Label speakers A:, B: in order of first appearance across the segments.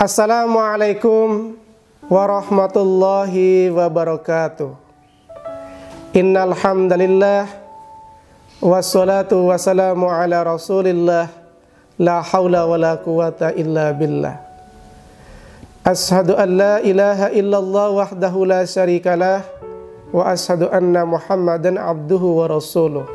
A: Assalamualaikum warahmatullahi wabarakatuh. Innal hamdalillah wassalatu wassalamu ala Rasulillah la haula wala quwata illa billah. Ashhadu an la ilaha illallah wahdahu la syarikalah wa ashhadu anna Muhammadan abduhu wa rasuluh.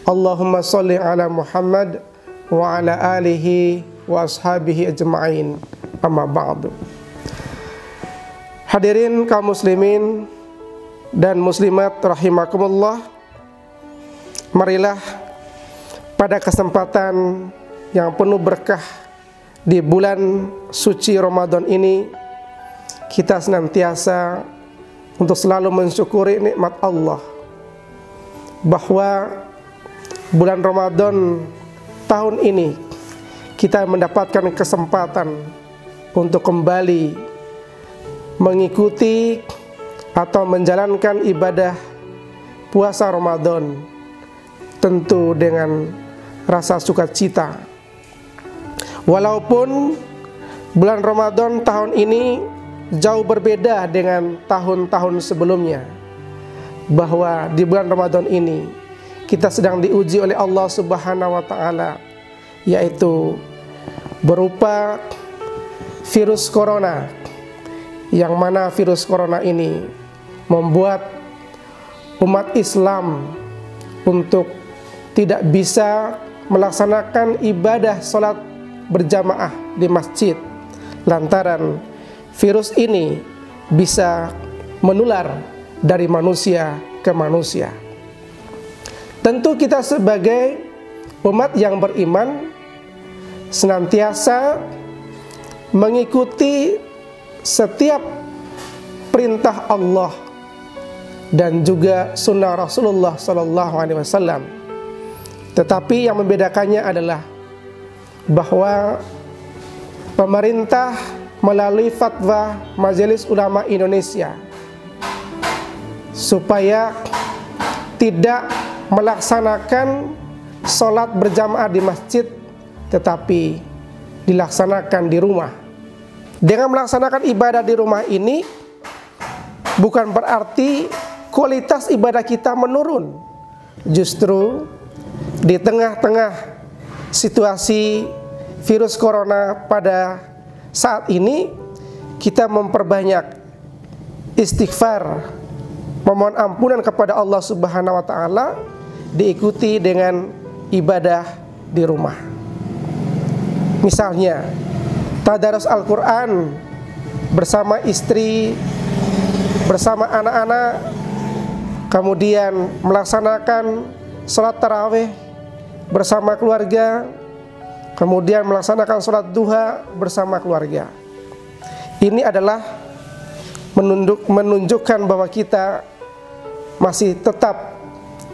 A: Allahumma sholli ala Muhammad wa ala alihi wa ashabihi ajma'in. Amma ba'du. Hadirin kaum muslimin dan muslimat rahimakumullah, marilah pada kesempatan yang penuh berkah di bulan suci Ramadan ini kita senantiasa untuk selalu mensyukuri nikmat Allah, bahwa bulan Ramadan tahun ini kita mendapatkan kesempatan untuk kembali mengikuti atau menjalankan ibadah puasa Ramadan, tentu dengan rasa sukacita. Walaupun bulan Ramadan tahun ini jauh berbeda dengan tahun-tahun sebelumnya, bahwa di bulan Ramadan ini kita sedang diuji oleh Allah Subhanahu wa Ta'ala, yaitu berupa virus corona, yang mana virus corona ini membuat umat Islam untuk tidak bisa melaksanakan ibadah sholat berjamaah di masjid, lantaran virus ini bisa menular dari manusia ke manusia. Tentu kita sebagai umat yang beriman senantiasa mengikuti setiap perintah Allah dan juga sunnah Rasulullah SAW. Tetapi yang membedakannya adalah bahwa pemerintah melalui fatwa Majelis Ulama Indonesia supaya tidak melaksanakan sholat berjamaah di masjid, tetapi dilaksanakan di rumah. Dengan melaksanakan ibadah di rumah ini bukan berarti kualitas ibadah kita menurun. Justru di tengah-tengah situasi virus corona pada saat ini, kita memperbanyak istighfar, memohon ampunan kepada Allah Subhanahu wa Ta'ala, diikuti dengan ibadah di rumah. Misalnya tadarus Al-Quran bersama istri, bersama anak-anak, kemudian melaksanakan sholat tarawih bersama keluarga, kemudian melaksanakan sholat duha bersama keluarga. Ini adalah menunjukkan bahwa kita masih tetap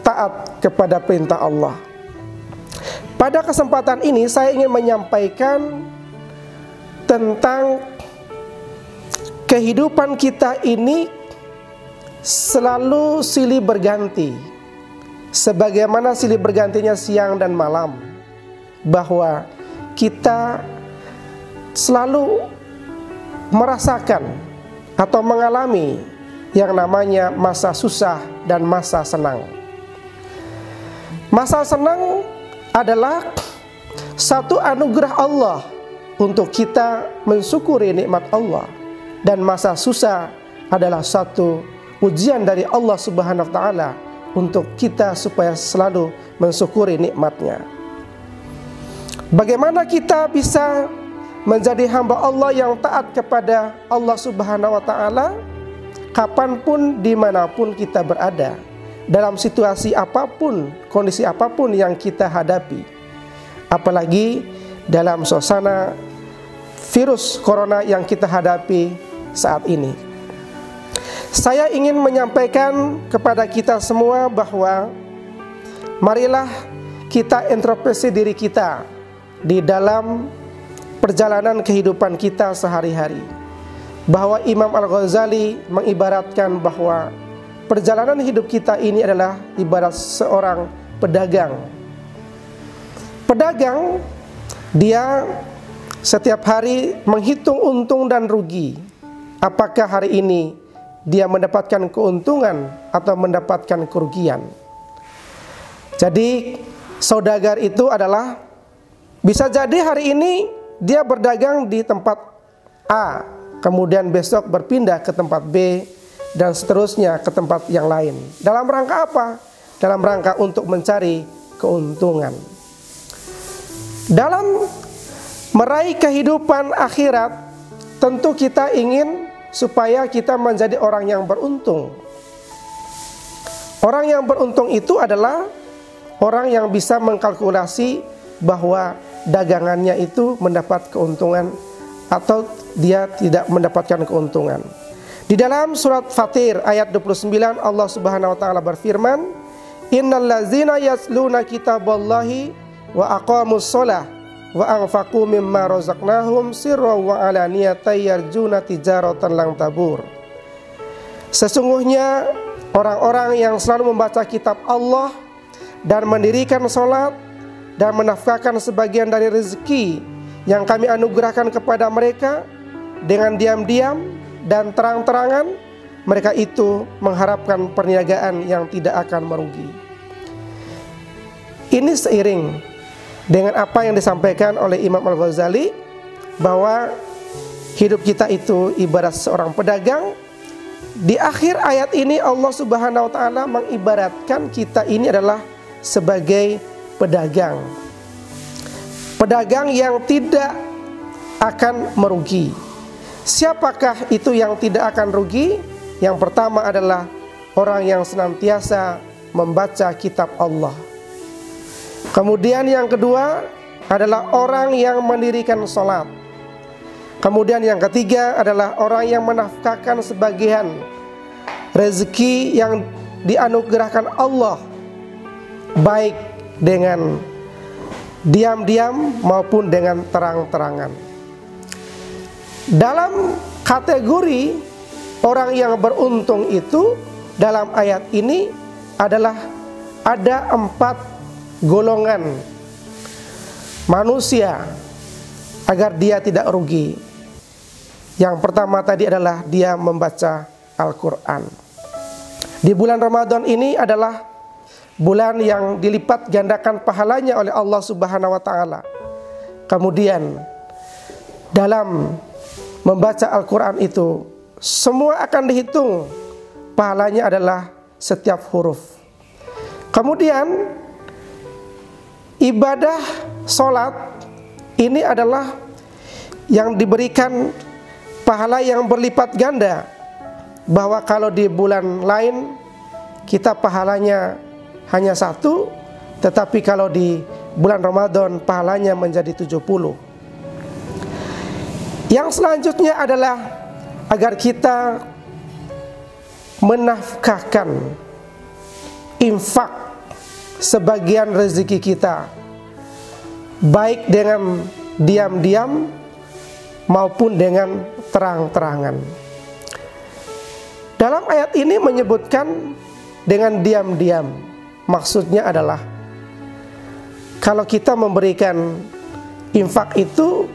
A: taat kepada perintah Allah. Pada kesempatan ini saya ingin menyampaikan tentang kehidupan kita ini selalu silih berganti, sebagaimana silih bergantinya siang dan malam, bahwa kita selalu merasakan atau mengalami yang namanya masa susah dan masa senang. Masa senang adalah satu anugerah Allah untuk kita mensyukuri nikmat Allah, dan masa susah adalah satu ujian dari Allah Subhanahu wa Ta'ala untuk kita supaya selalu mensyukuri nikmatnya. Bagaimana kita bisa menjadi hamba Allah yang taat kepada Allah Subhanahu wa Ta'ala kapanpun, dimanapun kita berada, dalam situasi apapun, kondisi apapun yang kita hadapi, apalagi dalam suasana virus corona yang kita hadapi saat ini. Saya ingin menyampaikan kepada kita semua bahwa marilah kita introspeksi diri kita di dalam perjalanan kehidupan kita sehari-hari. Bahwa Imam Al-Ghazali mengibaratkan bahwa perjalanan hidup kita ini adalah ibarat seorang pedagang. Pedagang dia setiap hari menghitung untung dan rugi. Apakah hari ini dia mendapatkan keuntungan atau mendapatkan kerugian? Jadi saudagar itu adalah, bisa jadi hari ini dia berdagang di tempat A, kemudian besok berpindah ke tempat B, dan seterusnya ke tempat yang lain. Dalam rangka apa? Dalam rangka untuk mencari keuntungan. Dalam meraih kehidupan akhirat, tentu kita ingin supaya kita menjadi orang yang beruntung. Orang yang beruntung itu adalah orang yang bisa mengkalkulasi bahwa dagangannya itu mendapat keuntungan atau dia tidak mendapatkan keuntungan. Di dalam surat Fatir ayat 29 Allah Subhanahu wa taala berfirman, "Innal ladzina yasluna kitaballahi wa aqamus shalah wa anfaqu mimma razaqnahum sirran wa alaniyatan yarjuna tijaratan lang tabur." Sesungguhnya orang-orang yang selalu membaca kitab Allah dan mendirikan salat dan menafkahkan sebagian dari rezeki yang kami anugerahkan kepada mereka dengan diam-diam dan terang-terangan, mereka itu mengharapkan perniagaan yang tidak akan merugi. Ini seiring dengan apa yang disampaikan oleh Imam Al-Ghazali, bahwa hidup kita itu ibarat seorang pedagang. Di akhir ayat ini Allah Subhanahu wa taala mengibaratkan kita ini adalah sebagai pedagang. Pedagang yang tidak akan merugi. Siapakah itu yang tidak akan rugi? Yang pertama adalah orang yang senantiasa membaca kitab Allah. Kemudian yang kedua adalah orang yang mendirikan sholat. Kemudian yang ketiga adalah orang yang menafkahkan sebagian rezeki yang dianugerahkan Allah, baik dengan diam-diam maupun dengan terang-terangan. Dalam kategori orang yang beruntung itu, dalam ayat ini adalah ada 4 golongan manusia agar dia tidak rugi. Yang pertama tadi adalah dia membaca Al-Quran. Di bulan Ramadan ini adalah bulan yang dilipat gandakan pahalanya oleh Allah Subhanahu wa taala. Kemudian dalam membaca Al-Quran itu semua akan dihitung, pahalanya adalah setiap huruf. Kemudian ibadah sholat ini adalah yang diberikan pahala yang berlipat ganda, bahwa kalau di bulan lain kita pahalanya hanya 1, tetapi kalau di bulan Ramadan pahalanya menjadi 70. Yang selanjutnya adalah agar kita menafkahkan, infak sebagian rezeki kita, baik dengan diam-diam maupun dengan terang-terangan. Dalam ayat ini menyebutkan dengan diam-diam, maksudnya adalah kalau kita memberikan infak itu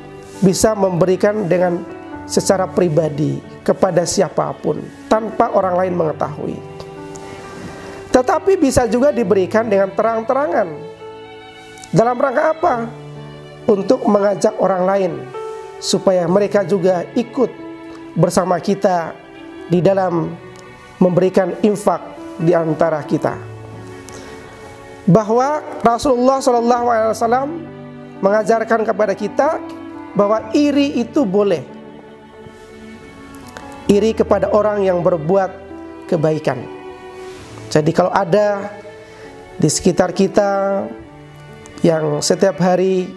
A: bisa memberikan dengan secara pribadi kepada siapapun tanpa orang lain mengetahui. Tetapi bisa juga diberikan dengan terang-terangan. Dalam rangka apa? Untuk mengajak orang lain supaya mereka juga ikut bersama kita di dalam memberikan infak di antara kita. Bahwa Rasulullah SAW mengajarkan kepada kita bahwa iri itu boleh. Iri kepada orang yang berbuat kebaikan. Jadi kalau ada di sekitar kita yang setiap hari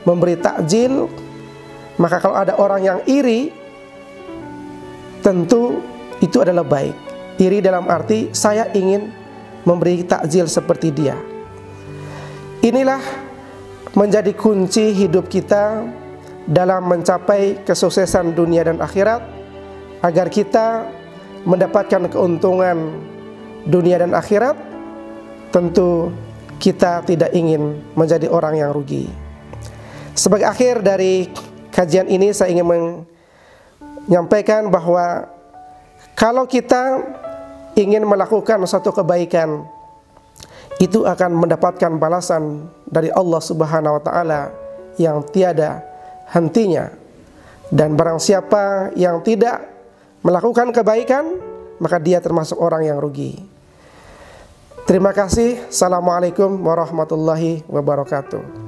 A: memberi takjil, maka kalau ada orang yang iri, tentu itu adalah baik. Iri dalam arti saya ingin memberi takjil seperti dia. Inilah menjadi kunci hidup kita dalam mencapai kesuksesan dunia dan akhirat, agar kita mendapatkan keuntungan dunia dan akhirat. Tentu kita tidak ingin menjadi orang yang rugi. Sebagai akhir dari kajian ini saya ingin menyampaikan bahwa kalau kita ingin melakukan suatu kebaikan, itu akan mendapatkan balasan dari Allah Subhanahu wa taala yang tiada hentinya. Dan barang siapa yang tidak melakukan kebaikan, maka dia termasuk orang yang rugi. Terima kasih. Assalamualaikum warahmatullahi wabarakatuh.